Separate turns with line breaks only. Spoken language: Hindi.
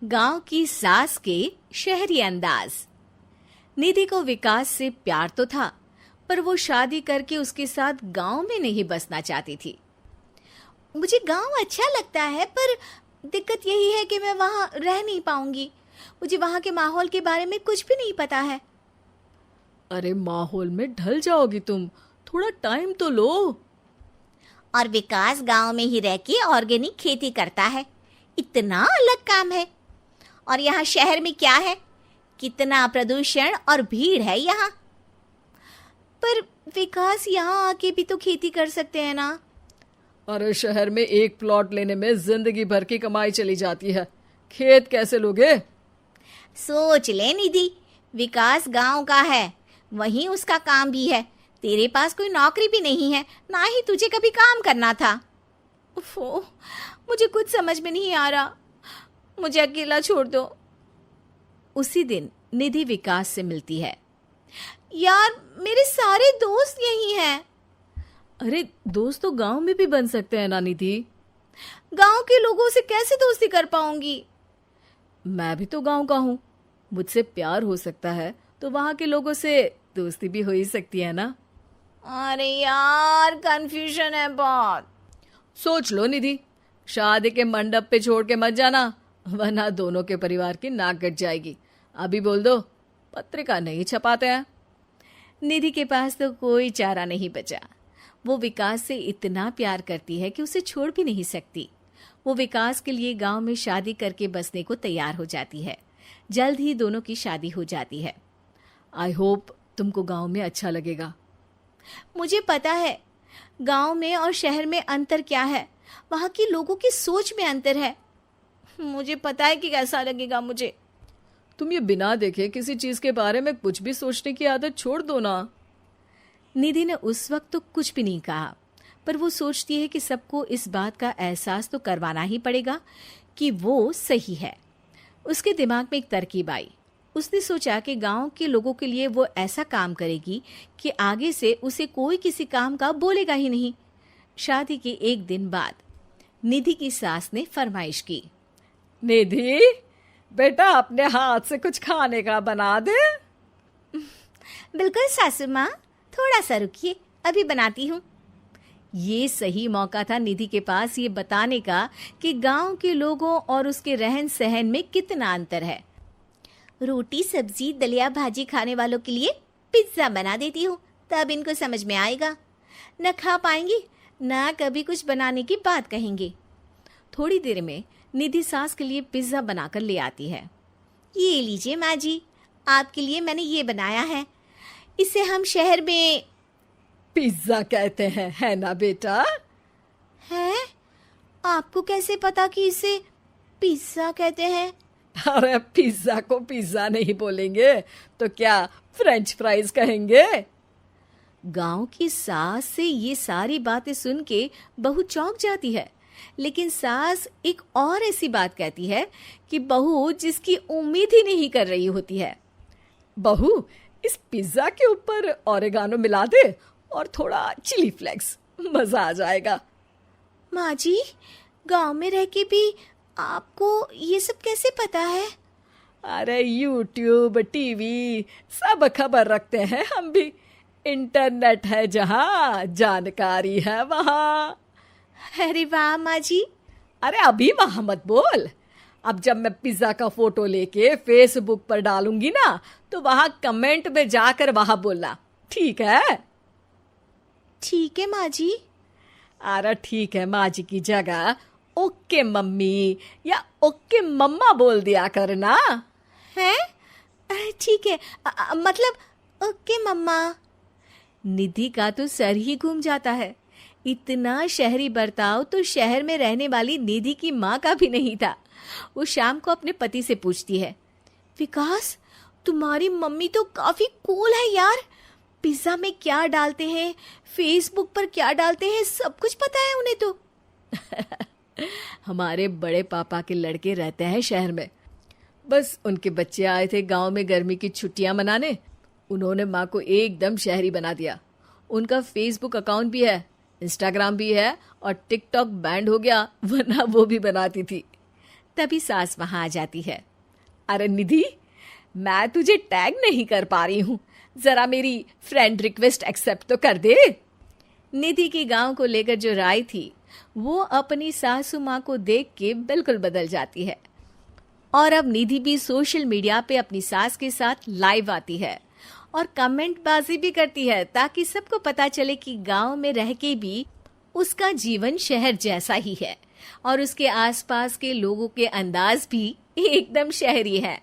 गांव की सास के शहरी अंदाज। निधि को विकास से प्यार तो था, पर वो शादी करके उसके साथ गांव में नहीं बसना चाहती थी। मुझे गांव अच्छा लगता है, पर दिक्कत यही है कि मैं वहां रह नहीं पाऊंगी। मुझे वहां के माहौल के बारे में कुछ भी नहीं पता है।
अरे माहौल में ढल जाओगी तुम, थोड़ा टाइम तो लो।
और विकास गांव में ही रह के ऑर्गेनिक खेती करता है, इतना अलग काम है। और यहाँ शहर में क्या है, कितना प्रदूषण और भीड़ है यहाँ। पर विकास यहाँ आके भी तो खेती कर सकते हैं ना।
अरे शहर में एक प्लॉट लेने में जिंदगी भर की कमाई चली जाती है, खेत कैसे लोगे?
सोच ले निधि, विकास गांव का है, वहीं उसका काम भी है। तेरे पास कोई नौकरी भी नहीं है, ना ही तुझे कभी काम करना था। उफ़ो, मुझे कुछ समझ में नहीं आ रहा, मुझे अकेला छोड़ दो। उसी दिन निधि विकास से मिलती है। यार, मेरे सारे दोस्त यही हैं।
अरे दोस्त तो गांव में भी बन सकते हैं ना निधि।
गांव के लोगों से कैसे दोस्ती कर पाऊंगी?
मैं भी तो गांव का हूँ, मुझसे प्यार हो सकता है तो वहां के लोगों से दोस्ती भी हो ही सकती है ना।
अरे यार, कंफ्यूजन है बहुत।
सोच लो निधि, शादी के मंडप पे छोड़ के मत जाना, वरना दोनों के परिवार की नाक कट जाएगी। अभी बोल दो, पत्रिका नहीं छपाते हैं।
निधि के पास तो कोई चारा नहीं बचा। वो विकास से इतना प्यार करती है कि उसे छोड़ भी नहीं सकती। वो विकास के लिए गांव में शादी करके बसने को तैयार हो जाती है। जल्द ही दोनों की शादी हो जाती है।
आई होप तुमको गांव में अच्छा लगेगा।
मुझे पता है गांव में और शहर में अंतर क्या है। वहां के लोगों की सोच में अंतर है। मुझे पता है कि कैसा लगेगा मुझे।
तुम ये बिना देखे किसी चीज के बारे में कुछ भी सोचने की आदत छोड़ दो ना।
निधि ने उस वक्त तो कुछ भी नहीं कहा, पर वो सोचती है कि सबको इस बात का एहसास तो करवाना ही पड़ेगा कि वो सही है। उसके दिमाग में एक तरकीब आई। उसने सोचा कि गांव के लोगों के लिए वो ऐसा काम करेगी कि आगे से उसे कोई किसी काम का बोलेगा ही नहीं। शादी के एक दिन बाद निधि की सास ने फरमाइश की।
निधि बेटा, अपने हाथ से कुछ खाने का बना दे।
बिल्कुल सासू माँ, थोड़ा सा रुकिए, अभी बनाती हूँ। ये सही मौका था निधि के पास ये बताने का कि गांव के लोगों और उसके रहन सहन में कितना अंतर है। रोटी सब्जी दलिया भाजी खाने वालों के लिए पिज्जा बना देती हूँ, तब इनको समझ में आएगा। न खा पाएंगे, न कभी कुछ बनाने की बात कहेंगे। थोड़ी देर में निधि सास के लिए पिज्जा बनाकर ले आती है। ये लीजिए माँ जी, आपके लिए मैंने ये बनाया है। इसे हम शहर में
पिज्जा कहते हैं, है ना बेटा?
है? आपको कैसे पता कि इसे पिज्जा कहते हैं?
अरे पिज्जा को पिज्जा नहीं बोलेंगे तो क्या फ्रेंच फ्राइज कहेंगे?
गांव की सास से ये सारी बातें सुन के बहू चौंक जाती है। लेकिन सास एक और ऐसी बात कहती है कि बहू जिसकी उम्मीद ही नहीं कर रही होती है।
बहू, इस पिज्जा के ऊपर ओरेगानो मिला दे और थोड़ा चिली फ्लेक्स, मजा आ जाएगा।
माँ जी, गांव में रह के भी आपको ये सब कैसे पता है?
अरे यूट्यूब टीवी सब खबर रखते हैं हम भी। इंटरनेट है जहाँ, जानकारी है वहाँ।
अरे वाह माँ जी।
अरे अभी वहाँ मत बोल। अब जब मैं पिज्जा का फोटो लेके फेसबुक पर डालूंगी ना, तो वहाँ कमेंट में जाकर वहाँ बोलना, ठीक है?
ठीक है माँ जी।
अरे ठीक है माँ जी की जगह ओके मम्मी या ओके मम्मा बोल दिया करना।
है? ठीक है, मतलब ओके मम्मा। निधि का तो सर ही घूम जाता है। इतना शहरी बर्ताव तो शहर में रहने वाली निधि की माँ का भी नहीं था। वो शाम को अपने पति से पूछती है, विकास, तुम्हारी मम्मी तो काफी कूल है यार। पिज्जा में क्या डालते हैं, फेसबुक पर क्या डालते हैं, सब कुछ पता है उन्हें तो।
हमारे बड़े पापा के लड़के रहते हैं शहर में, बस उनके बच्चे आए थे गांव में गर्मी की छुट्टियां मनाने। उन्होंने माँ को एकदम शहरी बना दिया। उनका फेसबुक अकाउंट भी है, इंस्टाग्राम भी है और टिकटॉक बैंड हो गया, वरना वो भी बनाती थी।
तभी सास वहां आ जाती है।
अरे निधि, मैं तुझे टैग नहीं कर पा रही हूँ, जरा मेरी फ्रेंड रिक्वेस्ट एक्सेप्ट तो कर दे।
निधि की गांव को लेकर जो राय थी वो अपनी सासू माँ को देख के बिल्कुल बदल जाती है और अब निधि भी सोशल मीडिया पे अपनी सास के साथ लाइव आती है और कमेंट बाजी भी करती है ताकि सबको पता चले कि गांव में रह के भी उसका जीवन शहर जैसा ही है और उसके आसपास के लोगों के अंदाज भी एकदम शहरी है।